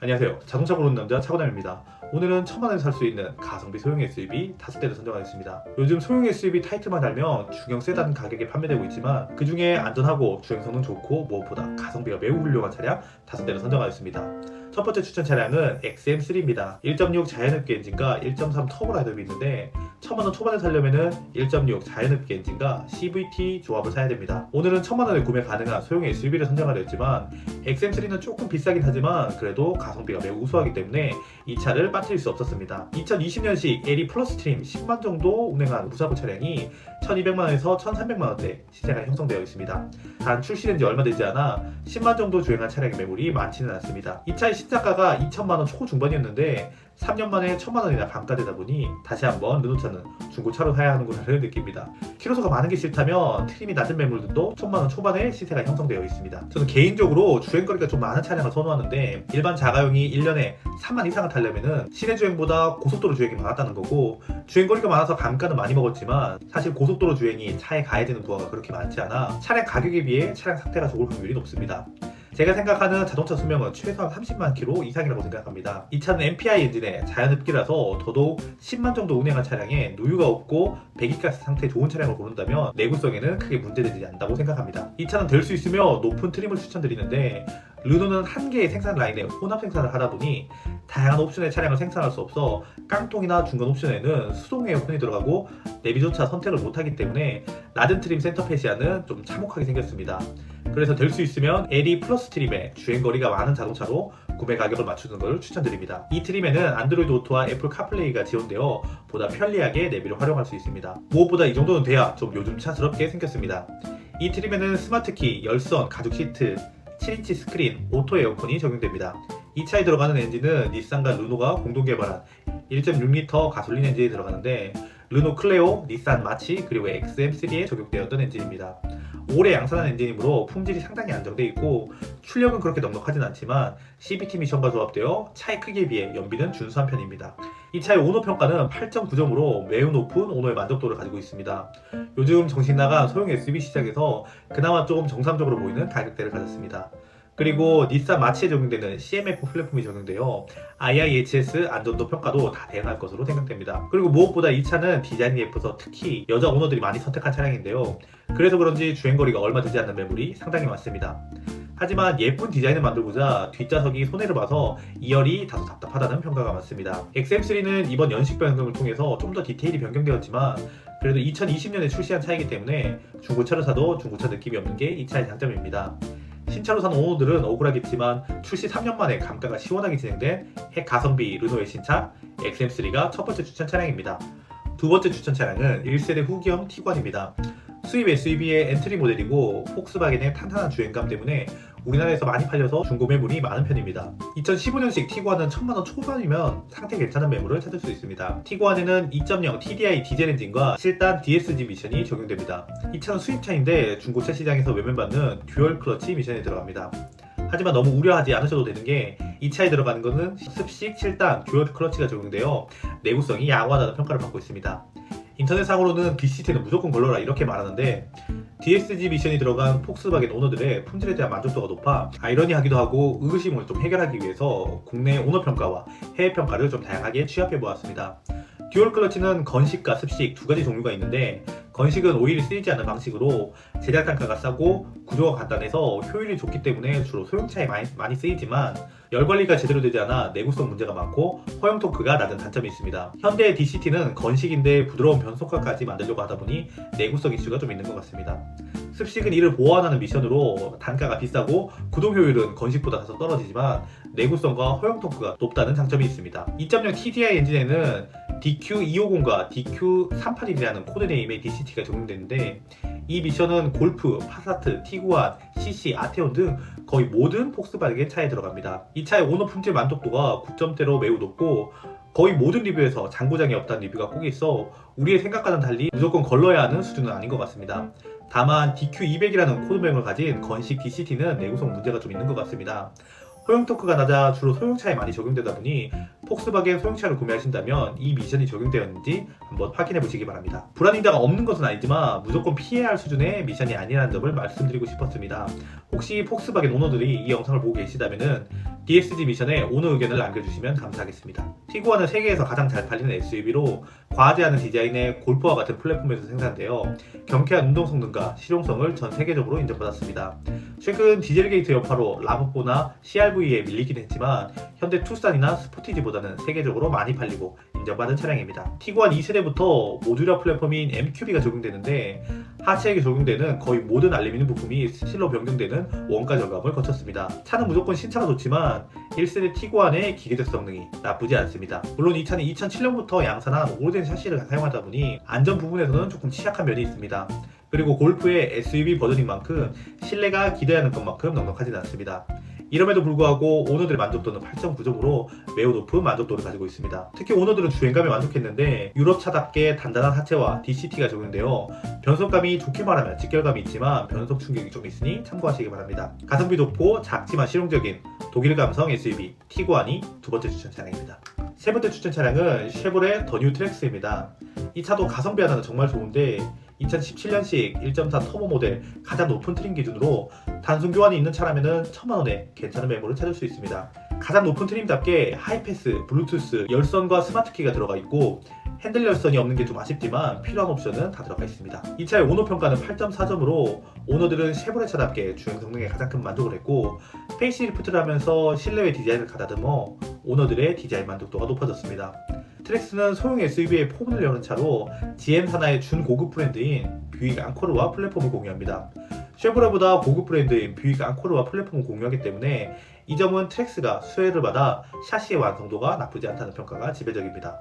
안녕하세요. 자동차 고르는 남자 차고남입니다. 오늘은 1,000만 원에 살 수 있는 가성비 소형 SUV 5대를 선정하였습니다. 요즘 소형 SUV 타이틀만 달면 중형 세단 가격에 판매되고 있지만 그 중에 안전하고 주행 성능 좋고 무엇보다 가성비가 매우 훌륭한 차량 5대를 선정하였습니다. 첫 번째 추천 차량은 XM3입니다. 1.6 자연흡기 엔진과 1.3 터보 라이더비 있는데 1,000만 원 초반에 살려면은 1.6 자연흡기 엔진과 CVT 조합을 사야 됩니다. 오늘은 1,000만 원에 구매 가능한 소형 SUV를 선정하려 했지만 XM3는 조금 비싸긴 하지만 그래도 가성비가 매우 우수하기 때문에 이 차를 빠뜨릴 수 없었습니다. 2020년식 에리 플러스 트림 10만 정도 운행한 무사고 차량이 1,200만원에서 1,300만원대 시세가 형성되어 있습니다. 단 출시된 지 얼마 되지 않아 10만 정도 주행한 차량의 매물이 많지는 않습니다. 이 차의 신차가가 2천만원 초중반이었는데 3년 만에 1,000만원이나 감가되다 보니 다시 한번 르노차는 중고차로 사야 하는구나를 느낍니다. 키로수가 많은 게 싫다면 트림이 낮은 매물들도 1,000만원 초반에 시세가 형성되어 있습니다. 저는 개인적으로 주행거리가 좀 많은 차량을 선호하는데 일반 자가용이 1년에 3만 이상을 타려면은 시내 주행보다 고속도로 주행이 많았다는 거고, 주행거리가 많아서 감가는 많이 먹었지만 사실 고속도로 주행이 차에 가해야 되는 부하가 그렇게 많지 않아 차량 가격에 비해 차량 상태가 좋을 확률이 높습니다. 제가 생각하는 자동차 수명은 최소한 30만 킬로 이상이라고 생각합니다. 이 차는 MPI 엔진에 자연흡기라서 더더욱 10만 정도 운행한 차량에 누유가 없고 배기가스 상태 좋은 차량을 고른다면 내구성에는 크게 문제되지 않다고 생각합니다. 이 차는 될 수 있으면 높은 트림을 추천드리는데 르노는 한 개의 생산 라인에 혼합 생산을 하다 보니 다양한 옵션의 차량을 생산할 수 없어 깡통이나 중간 옵션에는 수동 에어컨이 들어가고 내비조차 선택을 못하기 때문에 낮은 트림 센터 페시아는 좀 참혹하게 생겼습니다. 그래서 될 수 있으면 에리 플러스 트림에 주행거리가 많은 자동차로 구매 가격을 맞추는 것을 추천드립니다. 이 트림에는 안드로이드 오토와 애플 카플레이가 지원되어 보다 편리하게 내비를 활용할 수 있습니다. 무엇보다 이 정도는 돼야 좀 요즘 차스럽게 생겼습니다. 이 트림에는 스마트키, 열선, 가죽 시트, 7인치 스크린, 오토 에어컨이 적용됩니다. 이 차에 들어가는 엔진은 닛산과 르노가 공동 개발한 1.6L 가솔린 엔진이 들어가는데 르노 클레오, 닛산 마치 그리고 XM3에 적용되었던 엔진입니다. 오래 양산한 엔진이므로 품질이 상당히 안정되어 있고 출력은 그렇게 넉넉하진 않지만 CVT 미션과 조합되어 차의 크기에 비해 연비는 준수한 편입니다. 이 차의 오너 평가는 8.9점으로 매우 높은 오너의 만족도를 가지고 있습니다. 요즘 정신 나간 소형 SUV 시장에서 그나마 조금 정상적으로 보이는 가격대를 가졌습니다. 그리고 닛산 마치에 적용되는 CMF 플랫폼이 적용되어 IIHS 안전도 평가도 다 대응할 것으로 생각됩니다. 그리고 무엇보다 이 차는 디자인이 예뻐서 특히 여자 오너들이 많이 선택한 차량인데요. 그래서 그런지 주행거리가 얼마 되지 않는 매물이 상당히 많습니다. 하지만 예쁜 디자인을 만들고자 뒷좌석이 손해를 봐서 2열이 다소 답답하다는 평가가 많습니다. XM3는 이번 연식 변경을 통해서 좀 더 디테일이 변경되었지만 그래도 2020년에 출시한 차이기 때문에 중고차를 사도 중고차 느낌이 없는 게 이 차의 장점입니다. 신차로 산 오너들은 억울하겠지만 출시 3년 만에 감가가 시원하게 진행된 핵 가성비 르노의 신차 XM3가 첫 번째 추천 차량입니다. 두 번째 추천 차량은 1세대 후기형 티구안입니다. 수입 SUV의 엔트리 모델이고 폭스바겐의 탄탄한 주행감 때문에 우리나라에서 많이 팔려서 중고 매물이 많은 편입니다. 2015년식 티구안은 1,000만원 초반이면 상태 괜찮은 매물을 찾을 수 있습니다. 티구안에는 2.0 TDI 디젤 엔진과 7단 DSG 미션이 적용됩니다. 이 차는 수입차인데 중고차 시장에서 외면받는 듀얼 클러치 미션이 들어갑니다. 하지만 너무 우려하지 않으셔도 되는 게 이 차에 들어가는 것은 습식 7단 듀얼 클러치가 적용되어 내구성이 양호하다는 평가를 받고 있습니다. 인터넷상으로는 DCT는 무조건 걸러라 이렇게 말하는데 DSG 미션이 들어간 폭스바겐 오너들의 품질에 대한 만족도가 높아 아이러니하기도 하고 의구심을 좀 해결하기 위해서 국내 오너 평가와 해외 평가를 좀 다양하게 취합해 보았습니다. 듀얼 클러치는 건식과 습식 두 가지 종류가 있는데 건식은 오일이 쓰이지 않는 방식으로 제작 단가가 싸고 구조가 간단해서 효율이 좋기 때문에 주로 소형차에 많이 쓰이지만 열 관리가 제대로 되지 않아 내구성 문제가 많고 허용 토크가 낮은 단점이 있습니다. 현대의 DCT는 건식인데 부드러운 변속과까지 만들려고 하다 보니 내구성 이슈가 좀 있는 것 같습니다. 습식은 이를 보완하는 미션으로 단가가 비싸고 구동 효율은 건식보다 다소 떨어지지만 내구성과 허용 토크가 높다는 장점이 있습니다. 2.0 TDI 엔진에는 DQ250과 DQ381이라는 코드네임의 DCT가 적용되는데 이 미션은 골프, 파사트, 티구안, CC, 아테온 등 거의 모든 폭스바겐 차에 들어갑니다. 이 차의 오너 품질 만족도가 9점대로 매우 높고 거의 모든 리뷰에서 장고장이 없다는 리뷰가 꼭 있어 우리의 생각과는 달리 무조건 걸러야 하는 수준은 아닌 것 같습니다. 다만 DQ200이라는 코드명을 가진 건식 DCT는 내구성 문제가 좀 있는 것 같습니다. 허용 토크가 낮아 주로 소형차에 많이 적용되다 보니 폭스바겐 소형차를 구매하신다면 이 미션이 적용되었는지 한번 한번 확인해 보시기 바랍니다. 불안이다가 없는 것은 아니지만 무조건 피해야 할 수준의 미션이 아니라는 점을 말씀드리고 싶었습니다. 혹시 폭스바겐 오너들이 이 영상을 보고 계시다면은 DSG 미션에 오너 의견을 남겨주시면 감사하겠습니다. 티구안은 세계에서 가장 잘 팔리는 SUV로 과하지 않은 디자인의 골프와 같은 플랫폼에서 생산되어 경쾌한 운동 성능과 실용성을 전 세계적으로 인정받았습니다. 최근 디젤 게이트 여파로 라브4나 CR-V에 밀리긴 했지만 현대 투싼이나 스포티지보다는 세계적으로 많이 팔리고 인정받은 차량입니다. 티구안 2세대부터 모듈러 플랫폼인 MQB가 적용되는데 하체에게 적용되는 거의 모든 알루미늄 부품이 스틸로 변경되는 원가 절감을 거쳤습니다. 차는 무조건 신차가 좋지만 1세대 티구안의 기계적 성능이 나쁘지 않습니다. 물론 이 차는 2007년부터 양산한 오래된 샤시를 사용하다 보니 안전 부분에서는 조금 취약한 면이 있습니다. 그리고 골프의 SUV 버전인 만큼 실내가 기대하는 것만큼 넉넉하지는 않습니다. 이럼에도 불구하고 오너들의 만족도는 8.9점으로 매우 높은 만족도를 가지고 있습니다. 특히 오너들은 주행감에 만족했는데 유럽차답게 단단한 하체와 DCT가 적용되어 변속감이 좋게 말하면 직결감이 있지만 변속 충격이 좀 있으니 참고하시기 바랍니다. 가성비 좋고 작지만 실용적인 독일 감성 SUV 티구안이 두 번째 추천 차량입니다. 세 번째 추천 차량은 쉐보레 더 뉴 트랙스입니다. 이 차도 가성비 하나는 정말 좋은데 2017년식 1.4 터보 모델 가장 높은 트림 기준으로 단순 교환이 있는 차라면 1000만원에 괜찮은 메모를 찾을 수 있습니다. 가장 높은 트림답게 하이패스, 블루투스, 열선과 스마트키가 들어가 있고 핸들 열선이 없는 게 좀 아쉽지만 필요한 옵션은 다 들어가 있습니다. 이 차의 오너 평가는 8.4점으로 오너들은 쉐보레 차답게 주행 성능에 가장 큰 만족을 했고 페이스리프트를 하면서 실내외 디자인을 가다듬어 오너들의 디자인 만족도가 높아졌습니다. 트랙스는 소형 SUV의 포문을 여는 차로 GM 산하의 준고급 브랜드인 뷰익 앙코르와 플랫폼을 공유합니다. 쉐보레보다 고급 브랜드인 뷰익 앙코르와 플랫폼을 공유하기 때문에 이 점은 트랙스가 수혜를 받아 샤시의 완성도가 나쁘지 않다는 평가가 지배적입니다.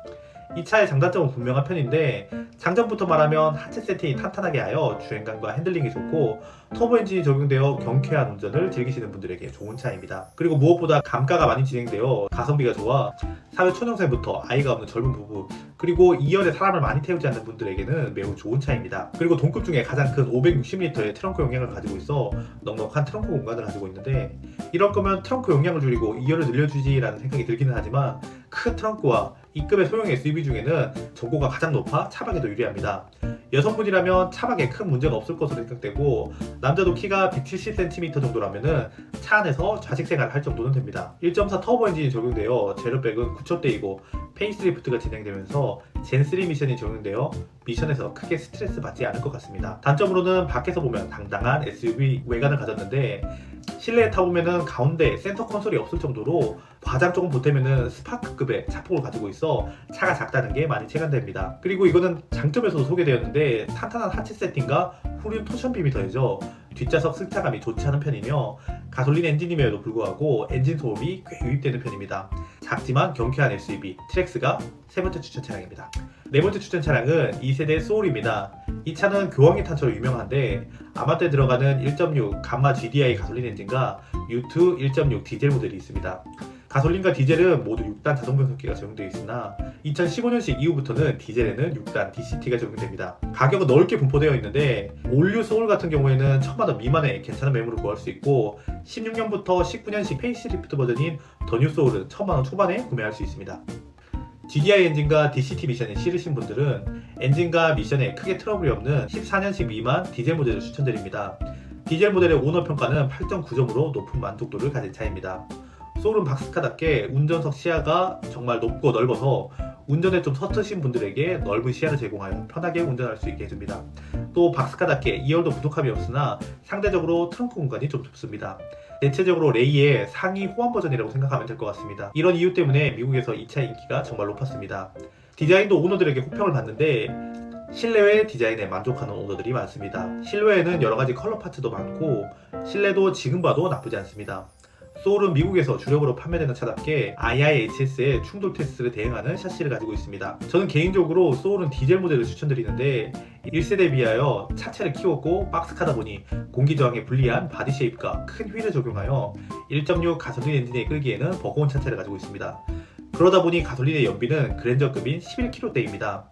이 차의 장단점은 분명한 편인데 장점부터 말하면 하체 세팅이 탄탄하게 하여 주행감과 핸들링이 좋고 터보 엔진이 적용되어 경쾌한 운전을 즐기시는 분들에게 좋은 차입니다. 그리고 무엇보다 감가가 많이 진행되어 가성비가 좋아 사회 초년생부터 아이가 없는 젊은 부부 그리고 2열에 사람을 많이 태우지 않는 분들에게는 매우 좋은 차입니다. 그리고 동급 중에 가장 큰 560리터의 트렁크 용량을 가지고 있어 넉넉한 트렁크 공간을 가지고 있는데 이럴 거면 트렁크 용량을 줄이고 2열을 늘려주지 라는 생각이 들기는 하지만 큰 트렁크와 E급의 소형 SUV 중에는 전고가 가장 높아 차박에 더 유리합니다. 여성분이라면 차박에 큰 문제가 없을 것으로 생각되고 남자도 키가 170cm 정도라면 차 안에서 좌식 생활을 할 정도는 됩니다. 1.4 터보 엔진이 적용되어 제로백은 9초대이고 페이스리프트가 진행되면서 젠3 미션이 적용되어 미션에서 크게 스트레스 받지 않을 것 같습니다. 단점으로는 밖에서 보면 당당한 SUV 외관을 가졌는데 실내에 타보면은 가운데 센터 콘솔이 없을 정도로 과장 조금 보태면은 스파크급의 차폭을 가지고 있어 차가 작다는 게 많이 체감됩니다. 그리고 이거는 장점에서도 소개되었는데 탄탄한 하체 세팅과 후륜 토션빔이 더해져 뒷좌석 승차감이 좋지 않은 편이며 가솔린 엔진임에도 불구하고 엔진 소음이 꽤 유입되는 편입니다. 작지만 경쾌한 SUV 트랙스가 세 번째 추천 차량입니다. 네 번째 추천 차량은 2세대 소울입니다. 이 차는 교황의 탄처로 유명한데 아마떼 들어가는 1.6 감마 GDI 가솔린 엔진과 U2 1.6 디젤 모델이 있습니다. 가솔린과 디젤은 모두 6단 자동 변속기가 적용되어 있으나 2015년식 이후부터는 디젤에는 6단 DCT가 적용됩니다. 가격은 넓게 분포되어 있는데 올류 소울 같은 경우에는 1000만원 미만에 괜찮은 매물을 구할 수 있고 16년부터 19년식 페이스리프트 버전인 더 뉴 소울은 1000만원 초반에 구매할 수 있습니다. GDI 엔진과 DCT 미션이 싫으신 분들은 엔진과 미션에 크게 트러블이 없는 14년식 미만 디젤 모델을 추천드립니다. 디젤 모델의 오너 평가는 8.9점으로 높은 만족도를 가진 차입니다. 소울은 박스카답게 운전석 시야가 정말 높고 넓어서 운전에 좀 서투신 분들에게 넓은 시야를 제공하여 편하게 운전할 수 있게 해줍니다. 또 박스카답게 2열도 부족함이 없으나 상대적으로 트렁크 공간이 좀 좁습니다. 대체적으로 레이의 상위 호환 버전이라고 생각하면 될 것 같습니다. 이런 이유 때문에 미국에서 이 차의 인기가 정말 높았습니다. 디자인도 오너들에게 호평을 받는데 실내외 디자인에 만족하는 오너들이 많습니다. 실외에는 여러가지 컬러 파츠도 많고 실내도 지금 봐도 나쁘지 않습니다. 소울은 미국에서 주력으로 판매되는 차답게 IIHS의 충돌 테스트를 대응하는 샤시를 가지고 있습니다. 저는 개인적으로 소울은 디젤 모델을 추천드리는데 1세대에 비하여 차체를 키웠고 박스카다 보니 공기 저항에 불리한 바디 쉐입과 큰 휠을 적용하여 1.6 가솔린 엔진에 끌기에는 버거운 차체를 가지고 있습니다. 그러다 보니 가솔린의 연비는 그랜저급인 11km대입니다.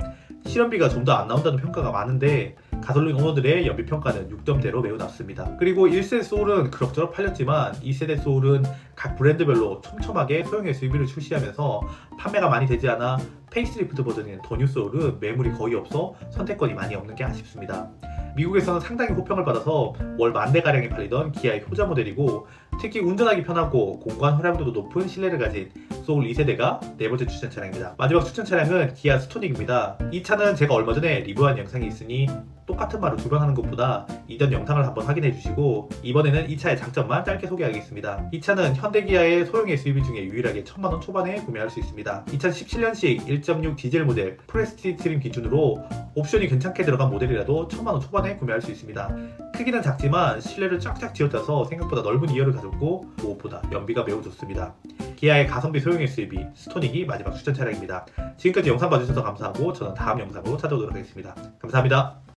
실험비가 좀 더 안 나온다는 평가가 많은데 가솔린 오너들의 연비 평가는 6점대로 매우 낮습니다. 그리고 1세대 소울은 그럭저럭 팔렸지만 2세대 소울은 각 브랜드별로 촘촘하게 소형 SUV를 출시하면서 판매가 많이 되지 않아 페이스리프트 버전인 더 뉴 소울은 매물이 거의 없어 선택권이 많이 없는 게 아쉽습니다. 미국에서는 상당히 호평을 받아서 월 10,000대가량이 팔리던 기아의 효자 모델이고, 특히 운전하기 편하고 공간 활용도도 높은 실내를 가진 소울 2세대가 네 번째 추천 차량입니다. 마지막 추천 차량은 기아 스토닉입니다. 이 차는 제가 얼마 전에 리뷰한 영상이 있으니 똑같은 말을 두 번 하는 것보다 이전 영상을 한번 확인해 주시고, 이번에는 이 차의 장점만 짧게 소개하겠습니다. 이 차는 현대기아의 소형 SUV 중에 유일하게 1000만원 초반에 구매할 수 있습니다. 2017년식 1.6 디젤 모델 프레스티지 트림 기준으로 옵션이 괜찮게 들어간 모델이라도 1000만원 초반에 구매할 수 있습니다. 크기는 작지만 실내를 쫙쫙 지어짜서 생각보다 넓은 2열을 가졌고, 무엇보다 연비가 매우 좋습니다. 기아의 가성비 소형 SUV 스토닉이 마지막 추천 차량입니다. 지금까지 영상 봐주셔서 감사하고 저는 다음 영상으로 찾아오도록 하겠습니다. 감사합니다.